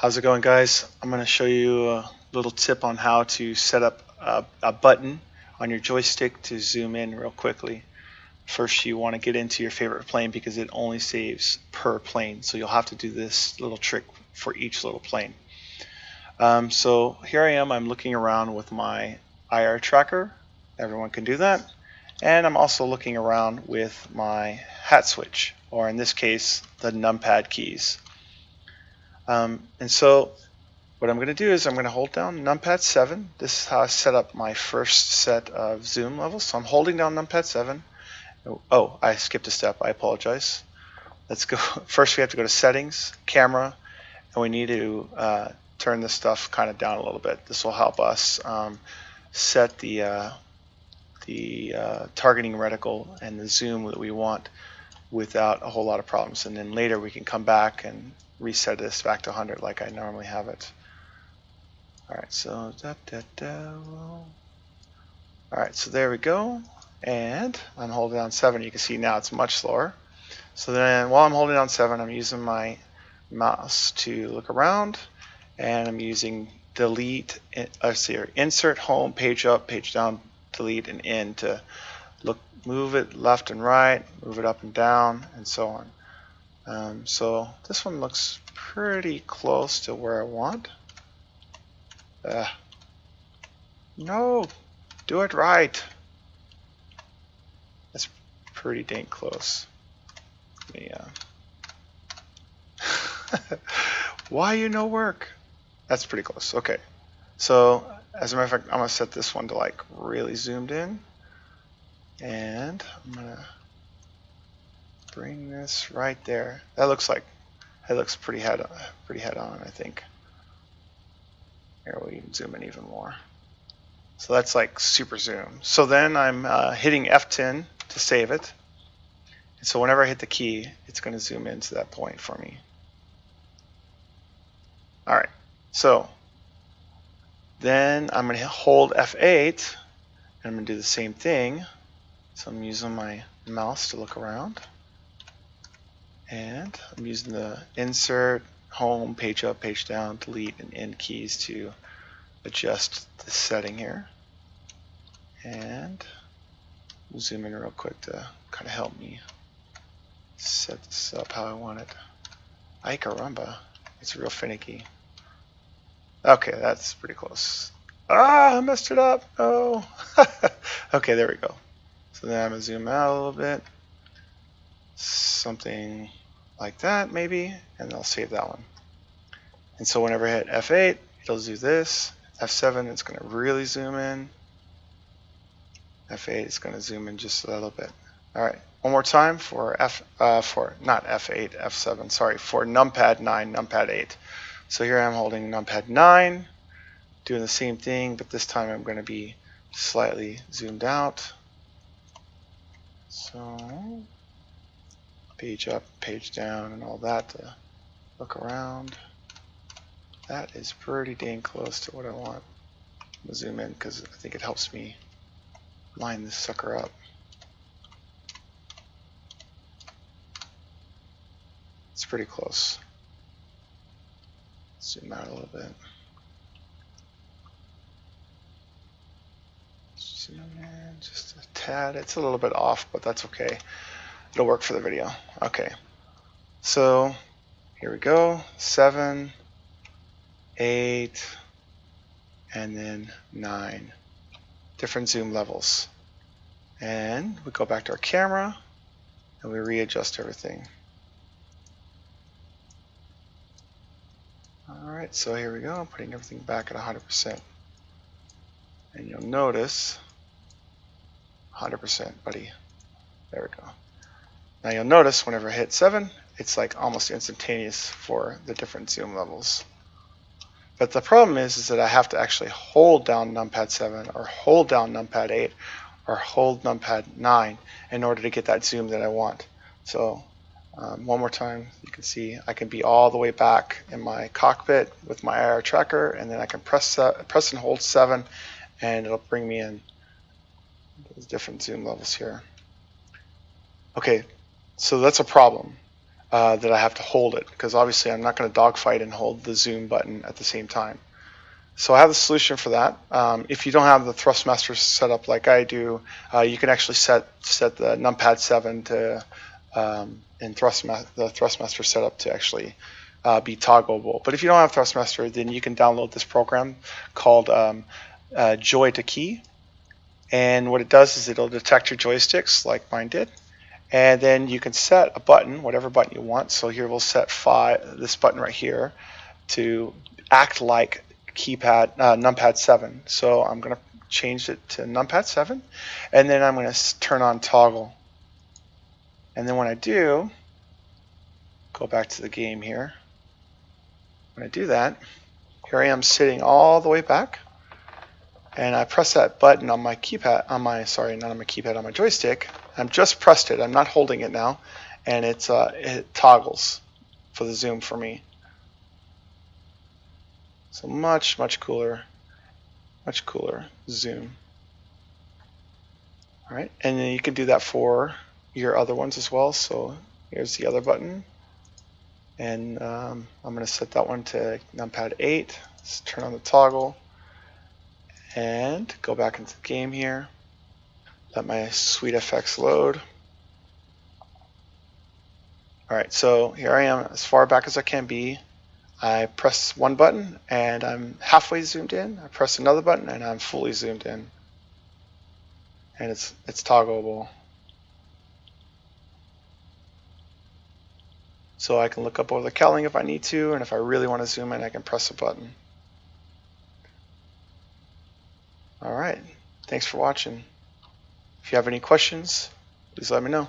How's it going, guys? I'm going to show you a little tip on how to set up a button on your joystick to zoom in real quickly. First, you want to get into your favorite plane because it only saves per plane, so you'll have to do this little trick for each little plane. So here I am, I'm looking around with my IR tracker. Everyone can do that. And I'm also looking around with my hat switch, or in this case, the numpad keys. And so what I'm going to do is I'm going to hold down numpad 7. This is how I set up my first set of zoom levels. So I'm holding down numpad 7. Oh, I skipped a step. I apologize. Let's go. First we have to go to settings, camera, and we need to turn this stuff kind of down a little bit. This will help us set the targeting reticle and the zoom that we want without a whole lot of problems. And then later we can come back and reset this back to 100 like I normally have it. Alright, so alright, so there we go. And I'm holding down 7. You can see now it's much slower. So then while I'm holding down 7, I'm using my mouse to look around, and I'm using delete, insert, home, page up, page down, delete, and in to move it left and right, move it up and down, and so on. So this one looks pretty close to where I want. No, do it right. That's pretty dang close. Yeah. Why you no work? That's pretty close. Okay. So as a matter of fact, I'm gonna set this one to like really zoomed in, and I'm gonna bring this right there. That looks pretty head on, I think. Here we can zoom in even more. So that's like super zoom. So then I'm hitting F10 to save it. And so whenever I hit the key, it's going to zoom into that point for me. All right. So then I'm going to hold F8, and I'm going to do the same thing. So I'm using my mouse to look around. And I'm using the insert, home, page up, page down, delete, and end keys to adjust the setting here. And we'll zoom in real quick to kind of help me set this up how I want it. Ay caramba, it's real finicky. Okay, that's pretty close. Ah, I messed it up. Oh. Okay, there we go. So then I'm going to zoom out a little bit. Something like that maybe, and I'll save that one. And so whenever I hit F8, it'll do this. F7, it's going to really zoom in. F8 is going to zoom in just a little bit. All right, one more time for not F8, F7, sorry, for numpad 9, numpad 8. So here I'm holding numpad 9, doing the same thing, but this time I'm going to be slightly zoomed out. So page up, page down, and all that to look around. That is pretty dang close to what I want. I'm going to zoom in because I think it helps me line this sucker up. It's pretty close. Zoom out a little bit. Zoom in just a tad. It's a little bit off, but that's okay. It'll work for the video. Okay. So here we go. 7, 8, and then 9. Different zoom levels. And we go back to our camera and we readjust everything. Alright, so here we go. I'm putting everything back at 100%. And you'll notice 100%, buddy. There we go. Now you'll notice whenever I hit 7, it's like almost instantaneous for the different zoom levels. But the problem is that I have to actually hold down numpad 7 or hold down numpad 8 or hold numpad 9 in order to get that zoom that I want. So one more time, you can see I can be all the way back in my cockpit with my IR tracker, and then I can press and hold 7, and it'll bring me in those different zoom levels here. Okay, so that's a problem. that I have to hold it, because obviously I'm not going to dogfight and hold the zoom button at the same time. So I have the solution for that. If you don't have the Thrustmaster set up like I do, you can actually set the numpad 7 to and the Thrustmaster setup to actually be toggleable. But if you don't have Thrustmaster, then you can download this program called Joy to Key. And what it does is it'll detect your joysticks like mine did. And then you can set a button, whatever button you want. So here we'll set this button right here to act like keypad numpad 7. So I'm going to change it to numpad 7, and then I'm going to turn on toggle. And then when I do, go back to the game here. When I do that, here I am sitting all the way back, and I press that button on my keypad, on my joystick. I'm just pressed it. I'm not holding it now, and it toggles for the zoom for me. So much cooler zoom. All right, and then you can do that for your other ones as well. So here's the other button, and I'm going to set that one to numpad 8. Let's turn on the toggle and go back into the game here. Let my sweet FX load. All right, so here I am as far back as I can be. I press one button and I'm halfway zoomed in. I press another button and I'm fully zoomed in. And it's toggleable. So I can look up over the cowling if I need to, and if I really want to zoom in, I can press a button. All right, thanks for watching. If you have any questions, please let me know.